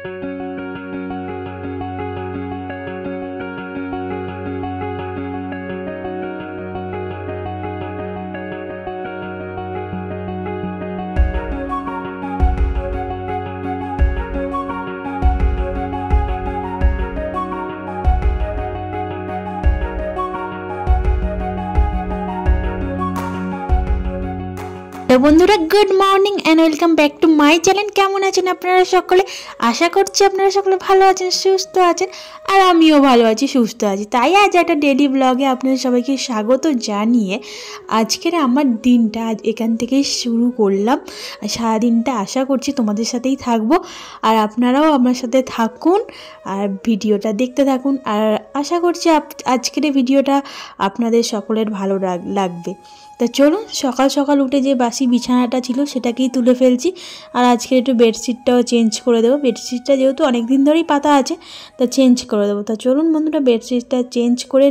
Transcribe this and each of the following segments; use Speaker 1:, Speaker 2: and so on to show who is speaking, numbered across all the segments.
Speaker 1: তো বন্ধুরা good morning and welcome back to my channel. কেমন আছেন আপনারা সকলে? আশা করছি আপনারা সকলে ভালো আছেন, সুস্থ আছেন, আর আমিও ভালো আছি, সুস্থ আছি। তাই আজ একটা ডেইলি ব্লগে আপনাদের সবাইকে স্বাগত জানিয়ে আজকের আমার দিনটা আজ এখান থেকেই শুরু করলাম। সারাদিনটা আশা করছি তোমাদের সাথেই থাকবো, আর আপনারাও আমার সাথে থাকুন আর ভিডিওটা দেখতে থাকুন। আর আশা করছি আজকের এই ভিডিওটা আপনাদের সকলের ভালো লাগবে। তা চলুন, সকাল সকাল উঠে যে বাসি বিছানাটা ছিল সেটাকেই তুলে ফেলছি, আর আজকে একটু বেডশিটটাও চেঞ্জ করে দেবো। বেডশিটটা যেহেতু অনেক দিন ধরেই পাতা আছে, তা চেঞ্জ করে দেবো। তা চলুন বন্ধুরা, বেডশিটটা চেঞ্জ করে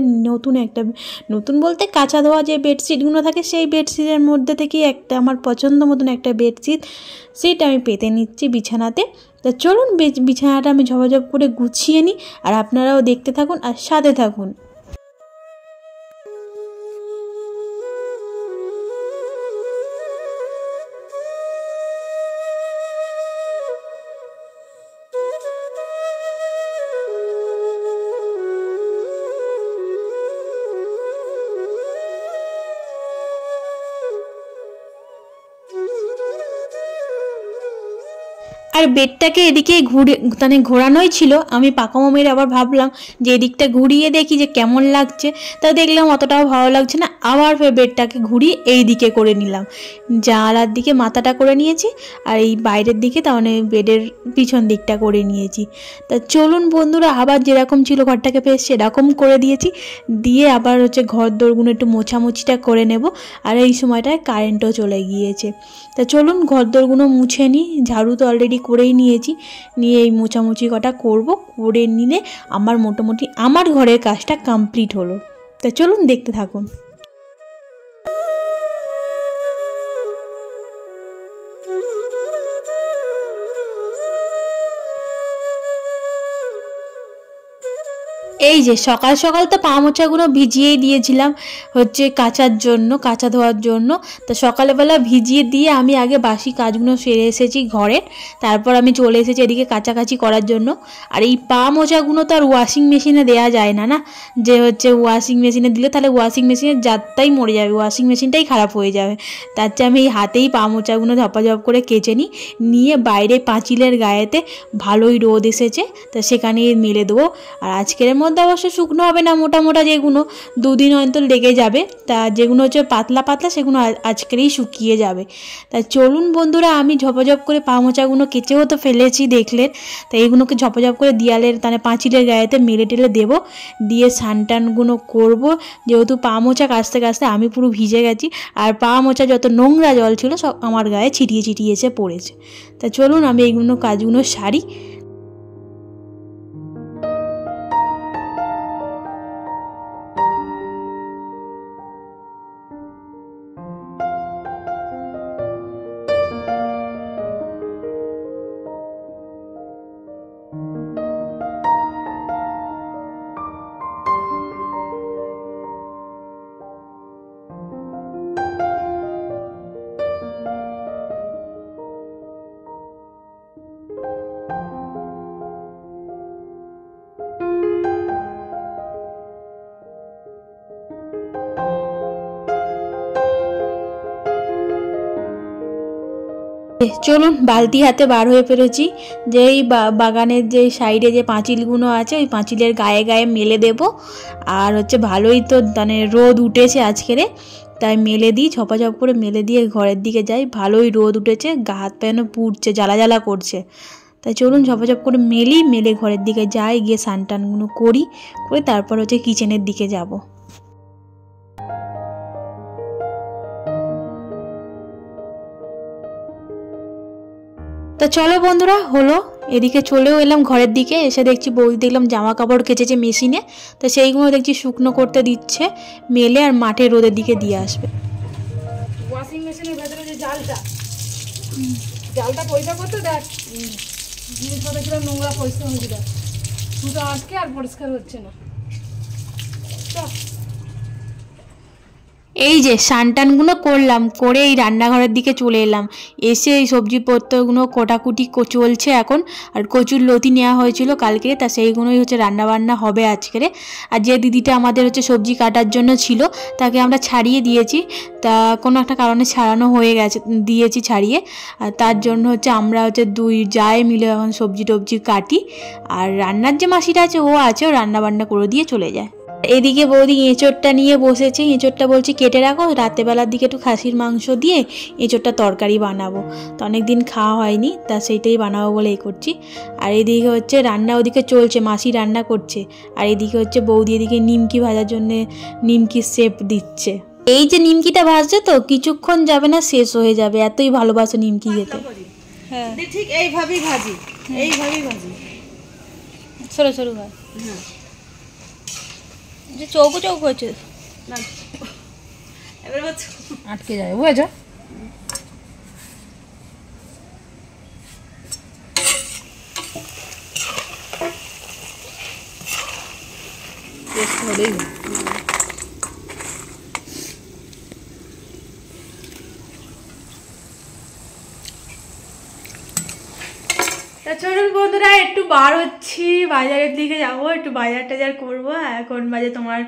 Speaker 1: নতুন বলতে কাঁচা ধোয়া যে বেডশিটগুলো থাকে সেই বেডশিটের মধ্যে থেকেই একটা আমার পছন্দ মতন একটা বেডশিট, সেটা আমি পেতে নিচ্ছি বিছানাতে। তা চলুন বিছানাটা আমি ঝপাঝপ করে গুছিয়ে নিই, আর আপনারাও দেখতে থাকুন আর সাথে থাকুন। আর বেডটাকে এদিকে ঘোরানোই ছিল। আমি পাকা মমির আবার ভাবলাম যে এদিকটা ঘুরিয়ে দেখি যে কেমন লাগছে, তা দেখলাম অতটাও ভালো লাগছে না। আবার বেডটাকে ঘুরিয়ে এই দিকে করে নিলাম, জানালার দিকে মাথাটা করে নিয়েছি, আর এই বাইরের দিকে তাহলে বেডের পিছন দিকটা করে নিয়েছি। তা চলুন বন্ধুরা, আবার যেরকম ছিল ঘরটাকে বেশ সেরকম করে দিয়েছি, দিয়ে আবার ঘর দোরগুলো একটু মোছামুছিটা করে নেব। আর এই সময়টায় কারেন্টও চলে গিয়েছে। তা চলুন ঘর দোরগুলো মুছে নিই। ঝাড়ু তো অলরেডি করেই নিয়েছি, নিয়ে এই মোছামুছি কটা করবো, করে নিলে আমার মোটামুটি আমার ঘরের কাজটা কমপ্লিট হলো। তা চলুন দেখতে থাকুন। এই যে সকাল সকাল তো পা মোছাগুলো ভিজিয়েই দিয়েছিলাম কাঁচা ধোয়ার জন্য। তো সকালবেলা ভিজিয়ে দিয়ে আমি আগে বাসি কাজগুলো সেরে এসেছি ঘরের, তারপর আমি চলে এসেছি এদিকে কাচাকাচি করার জন্য। আর এই পা মোছাগুলো তো আর ওয়াশিং মেশিনে দেওয়া যায় না, যে ওয়াশিং মেশিনে দিলে তাহলে ওয়াশিং মেশিনের জাতটাই মরে যাবে, ওয়াশিং মেশিনটাই খারাপ হয়ে যাবে। তার চেয়ে আমি এই হাতেই পা মোছাগুলো ঝপাঝপ করে কেচে নিয়ে বাইরে পাঁচিলের গায়েতে ভালোই রোদ এসেছে, তা সেখানে মেলে দেবো। আর আজকের মধ্যে অবশ্য শুকনো হবে না, মোটা মোটা যেগুলো দুদিন অন্তর লেগে যাবে, তা যেগুলো পাতলা পাতলা সেগুলো আজকেরই শুকিয়ে যাবে। তা চলুন বন্ধুরা, আমি ঝপাঝপ করে পা মোছাগুলো কেচেও তো ফেলেছি দেখলেন। তা এইগুলোকে ঝপাঝপ করে দেয়ালের পাঁচিলের গায়েতে মেলে টেলে দেবো, দিয়ে স্নান-টানগুলো করবো। যেহেতু পা মোছা কাচতে কাচতে আমি পুরো ভিজে গেছি, আর পা মোছা যত নোংরা জল ছিল সব আমার গায়ে ছিটিয়ে ছিটিয়ে এসে পড়েছে। তা চলুন আমি এইগুলো কাজগুলো সারি। চলুন বালতি হাতে বার হয়ে পেরেছি, যে এই বাগানের যে সাইডে যে পাঁচিলগুলো আছে ওই পাঁচিলের গায়ে গায়ে মেলে দেব। আর ভালোই তো রোদ উঠেছে আজকেরে, তাই মেলে দিই, ঝপাঝপ করে মেলে দিয়ে ঘরের দিকে যাই। ভালোই রোদ উঠেছে, গা হাত পায়ে পুড়ছে, জ্বালা জ্বালা করছে। তাই চলুন ঝপাঝপ করে মেলে ঘরের দিকে যাই, গিয়ে স্নান-টানগুলো করে তারপর কিচেনের দিকে যাব। তো চলো বন্ধুরা, হলো এদিকে চলেও এলাম ঘরের দিকে। এসে দেখছি বৌদি দেখলাম জামা কাপড় কেচেছে মেশিনে, তো সেইগুলো দেখছি শুকনো করতে দিচ্ছে মেলে, আর মাঠে রোদের দিকে দিয়ে আসবে।
Speaker 2: ওয়াশিং মেশিনের ভেতরে যে জালটা পয়সা করতে দেখ জিনিসপত্র কিরকম নোংরা পরিষ্কার হচ্ছে দেখ, দুটো আজকে আর পরিষ্কার হচ্ছে না।
Speaker 1: এই যে স্নান-টানগুলো করলাম, করে এই রান্নাঘরের দিকে চলে এলাম। এসে এই সবজিপত্রগুলো কোটাকুটি চলছে এখন। আর কচুর লতি নেওয়া হয়েছিল কালকে, তা সেইগুলোই হচ্ছে রান্নাবান্না হবে আজকেরে। আর যে দিদিটা আমাদের হচ্ছে সবজি কাটার জন্য ছিল, তাকে আমরা ছাড়িয়ে দিয়েছি। তা কোনো একটা কারণে ছাড়ানো হয়ে গেছে, দিয়েছি ছাড়িয়ে। আর তার জন্য হচ্ছে আমরা হচ্ছে দুই জায় মিলে এখন সবজি টবজি কাটি। আর রান্নার যে মাসিটা আছে ও আছে, ও রান্নাবান্না করে দিয়ে চলে যায়। এদিকে বৌদি এঁচোড়টা নিয়ে বসেছে। এঁচোড়টা বলছি কেটে রাখো, রাতেবেলার দিকে একটু খাসির মাংস দিয়ে এঁচোড়টা তরকারি বানাবো। তো অনেক দিন খাওয়া হয়নি, তা সেইটাই বানাবো বলে এই করছি। আর এদিকে হচ্ছে রান্না ওদিকে চলছে, মাসি রান্না করছে। আর এদিকে হচ্ছে বৌদি এদিকে নিমকি ভাজার জন্যে নিমকির শেপ দিচ্ছে। এই যে নিমকিটা ভাজছে তো কিছুক্ষণ যাবে না শেষ হয়ে যাবে, এতই ভালোবাসো নিমকি খেতে।
Speaker 2: হ্যাঁ ঠিক এইভাবেই ভাজি, এইভাবেই ভাজি,
Speaker 1: সরু সরু হয়।
Speaker 2: হ্যাঁ
Speaker 1: যে চৌকো চৌকো হচ্ছে
Speaker 2: না, এবার আটকে যায়, বুঝেছো? টেস্ট হলেই
Speaker 1: তা চলুন বন্ধুরা, একটু বার হচ্ছি, বাজারের দিকে যাবো, একটু বাজার টাজার করবো। এখন বাজে তোমার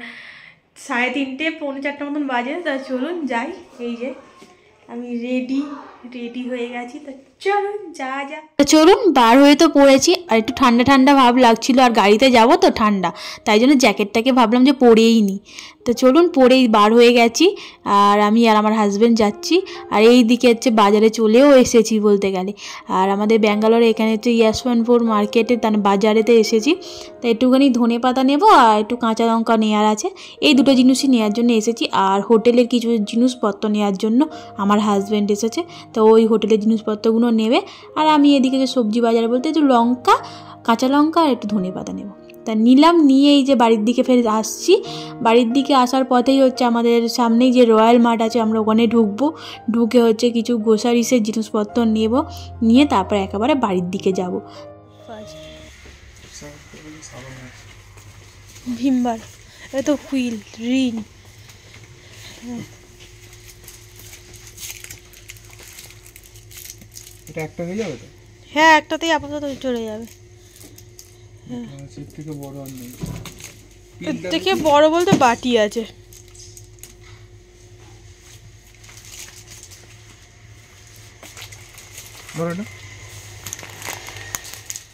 Speaker 1: 3:30 পৌনে 4টা মতন বাজে। তা চলুন যাই। এই যে আমি রেডি হয়ে গেছি, তা চলুন যা যা। চলুন বার হয়ে তো পড়েছি, আর একটু ঠান্ডা ঠান্ডা ভাব লাগছিল, আর গাড়িতে যাবো তো ঠান্ডা, তাই জন্য জ্যাকেটটাকে ভাবলাম যে পরেই নিই। তো চলুন পরেই বার হয়ে গেছি, আর আমি আর আমার হাজব্যান্ড যাচ্ছি। আর এই দিকে হচ্ছে বাজারে চলেও এসেছি বলতে গেলে। আর আমাদের ব্যাঙ্গালোরে এখানে হচ্ছে ইয়াশওয়ানপুর মার্কেটে, তার বাজারেতে এসেছি। তো একটুখানি ধনে পাতা নেবো আর একটু কাঁচা লঙ্কা নেওয়ার আছে, এই দুটো জিনিসই নেওয়ার জন্য এসেছি। আর হোটেলের কিছু জিনিসপত্র নেওয়ার জন্য আমার হাজব্যান্ড এসেছে, তো ওই হোটেলের জিনিসপত্রগুলো নেবে। আর আমি এদিকে যে সবজি বাজারে বলতে একটু লঙ্কা, কাঁচা লঙ্কা আর একটু ধনে পাতা নেব। তা নিলাম, নিয়ে এই যে বাড়ির দিকে ফের আসছি। বাড়ির দিকে আসার পথেই হচ্ছে আমাদের সামনেই যে রয়্যাল মার্ট আছে, আমরা ওখানে ঢুকবো। ঢুকে হচ্ছে কিছু গ্রোসারিসের জিনিসপত্র নেব, নিয়ে তারপর একেবারে বাড়ির দিকে যাব। ভিমবার, এটা তো হুইল রিং।
Speaker 3: এটা একটা হয়ে যাবে তো?
Speaker 1: হ্যাঁ একটাতেই আপাতত চলে যাবে।
Speaker 3: এর থেকে বড় আর নেই।
Speaker 1: এর থেকে বড় বলতে বাটি আছে।
Speaker 3: ধরো না।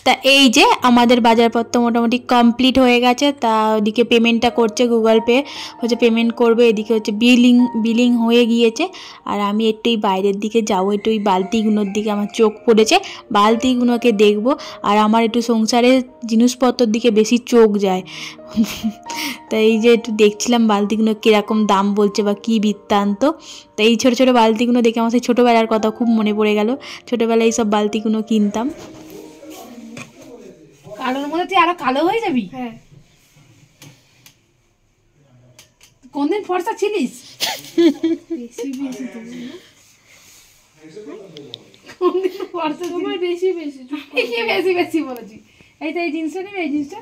Speaker 1: তা এই যে আমাদের বাজারপত্র মোটামুটি কমপ্লিট হয়ে গেছে। তা ওদিকে পেমেন্টটা করছে, গুগল পে হচ্ছে পেমেন্ট করবে, এদিকে হচ্ছে বিলিং হয়ে গিয়েছে। আর আমি একটু এই বাইরের দিকে যাবো, একটু ওই বালতিগুলোর দিকে আমার চোখ পড়েছে, বালতিগুলোকে দেখবো। আর আমার একটু সংসারের জিনিসপত্রের দিকে বেশি চোখ যায়। তাই এই যে একটু দেখছিলাম বালতিগুলো কীরকম দাম বলছে বা কী বৃত্তান্ত। তাই এই ছোটো ছোটো বালতিগুলো দেখে আমার সেই ছোটোবেলার কথা খুব মনে পড়ে গেল। ছোটোবেলায় এইসব বালতিগুলো কিনতাম।
Speaker 2: কালোর মধ্যে তুই আরো কালো হয়ে যাবি। হ্যাঁ, কোনদিন ফর্সা ছিলিস? কোনদিন ফর্সা তোমার বেশি বেশি বলেছি। এই তো এই জিনিসটা নেবে, এই জিনিসটা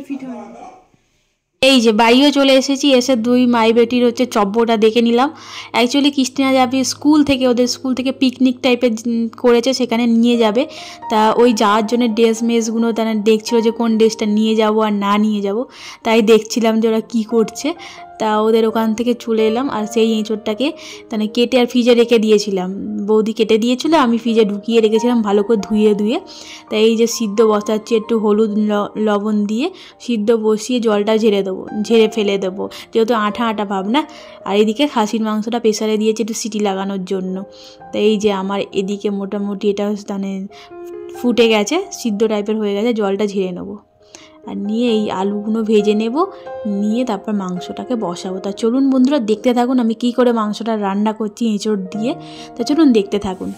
Speaker 2: ফিট হয়।
Speaker 1: এই যে বাড়িও চলে এসেছি, এসে দুই মাই বেটির হচ্ছে চব্বটা দেখে নিলাম। অ্যাকচুয়ালি ক্রিস্টিনা যাবে স্কুল থেকে, ওদের স্কুল থেকে পিকনিক টাইপের করেছে, সেখানে নিয়ে যাবে। তা ওই যাওয়ার জন্য ড্রেস মেসগুলো তারা দেখছিল যে কোন ড্রেসটা নিয়ে যাব আর না নিয়ে যাব। তাই দেখছিলাম যে ওরা কী করছে। তা ওদের ওখান থেকে চলে এলাম। আর সেই এঁচোড়টাকে তাহলে কেটে আর ফ্রিজে রেখে দিয়েছিলাম, বৌদি কেটে দিয়েছিল, আমি ফ্রিজে ঢুকিয়ে রেখেছিলাম ভালো করে ধুয়ে। তাই এই যে সিদ্ধ বসাচ্ছি, একটু হলুদ লবণ দিয়ে সিদ্ধ বসিয়ে জলটা ঝেড়ে ফেলে দেবো, যেহেতু আঠা আঠা ভাব না। আর এদিকে খাসির মাংসটা প্রেসারে দিয়েছি একটু সিটি লাগানোর জন্য। তাই এই যে আমার এদিকে মোটামুটি এটা মানে ফুটে গেছে, সিদ্ধ টাইপের হয়ে গেছে, জলটা ঝেড়ে নেবো। আর নিয়ে এই আলুগুলো ভেজে নেব, নিয়ে তারপর মাংসটাকে বসাবো। তা চলুন বন্ধুরা দেখতে থাকুন আমি কি করে মাংসটা রান্না করছি এঁচোড় দিয়ে। তা চলুন দেখতে থাকুন।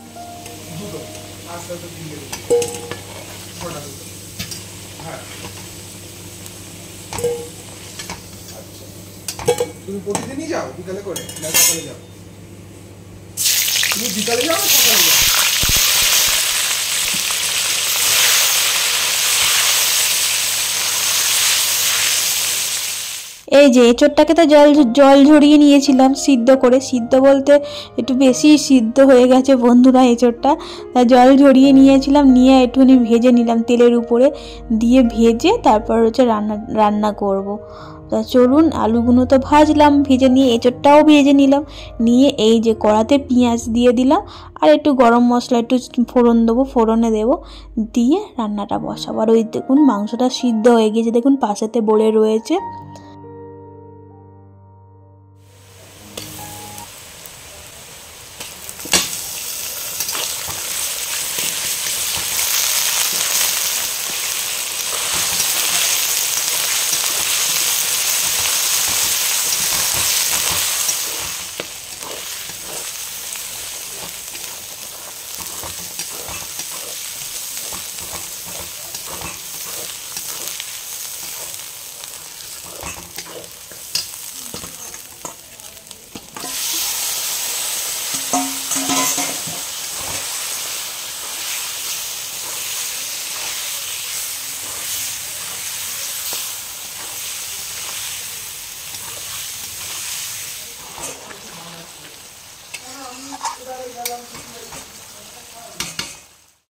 Speaker 3: তুমি প্রতিদিনই যাও বিকালে করে না সকালে যাও? তুমি বিকালে যাও না সকালে যাও?
Speaker 1: এই যে এঁচোড়টাকে তো জল ঝরিয়ে নিয়েছিলাম সিদ্ধ করে, সিদ্ধ বলতে একটু বেশি সিদ্ধ হয়ে গেছে বন্ধুরা এঁচোড়টা, তা জল ঝরিয়ে নিয়েছিলাম, নিয়ে একটুখানি ভেজে নিলাম তেলের উপরে দিয়ে, ভেজে তারপর হচ্ছে রান্না করব। তা চলুন, আলুগুলো তো ভাজলাম, ভেজে নিয়ে এঁচোড়টাও ভেজে নিলাম, নিয়ে এই যে কড়াতে পেঁয়াজ দিয়ে দিলাম আর একটু গরম মশলা একটু ফোড়ন দেবো, ফোড়নে দেবো, দিয়ে রান্নাটা বসাবো। আর ওই দেখুন মাংসটা সিদ্ধ হয়ে গিয়েছে, দেখুন পাশেতে বলে রয়েছে।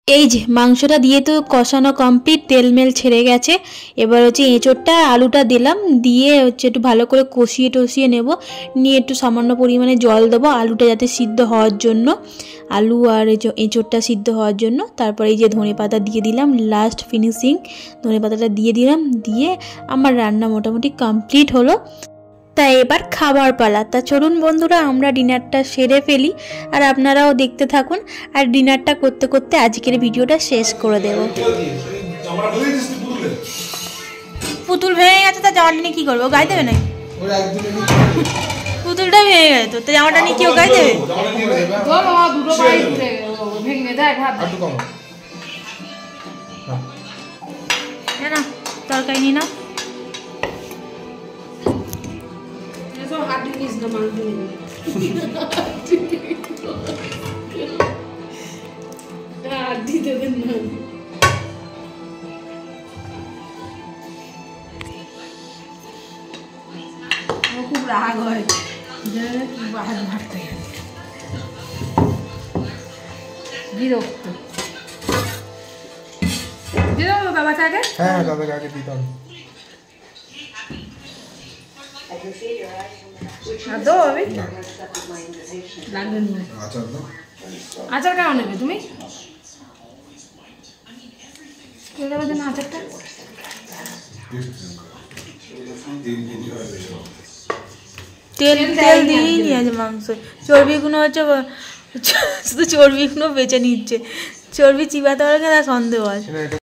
Speaker 1: এই যে মাংসটা দিয়ে তো কষানো কমপ্লিট, তেলমেল ছেড়ে গেছে। এবার হচ্ছে এঁচোড়টা আলুটা দিলাম, দিয়ে হচ্ছে একটু ভালো করে কষিয়ে টষিয়ে নেব, নিয়ে একটু সামান্য পরিমাণে জল দেবো আলুটা যাতে সিদ্ধ হওয়ার জন্য, আলু আর এঁচোড়টা সিদ্ধ হওয়ার জন্য। তারপরে এই যে ধনেপাতা দিয়ে দিলাম, লাস্ট ফিনিশিং ধনেপাতাটা দিয়ে দিলাম, দিয়ে আমার রান্না মোটামুটি কমপ্লিট হলো। তাই এবার খাবার পালা। তা চলুন বন্ধুরা আমরা ডিনারটা সেরে ফেলি, আর আপনারাও দেখতে থাকুন, আর ডিনারটা করতে করতে আজকের ভিডিওটা শেষ করে দেব। পুতুল ভেঙে গেছে, তা জামাটা নিয়ে কী করবো, গায়ে দেবে না? পুতুলটা ভেঙে গেছে তো, জামাটা নিয়ে কেউ গায়ে দেবে? না তরকারি নিয়ে না,
Speaker 2: খুব রাগ হয়, বিরক্ত। বাবা চাকে,
Speaker 3: হ্যাঁ দাদাকে আগে দিতাম।
Speaker 2: আচার কেমন নেবে তুমি? আচারটা
Speaker 1: তেল তেল দিয়েই নিয়ে আছে মাংস, চর্বিগুলো হচ্ছে শুধু চর্বিগুলো বেঁচে নিচ্ছে, চর্বি চিবাতে পারে না, তার সন্দেহ আছে।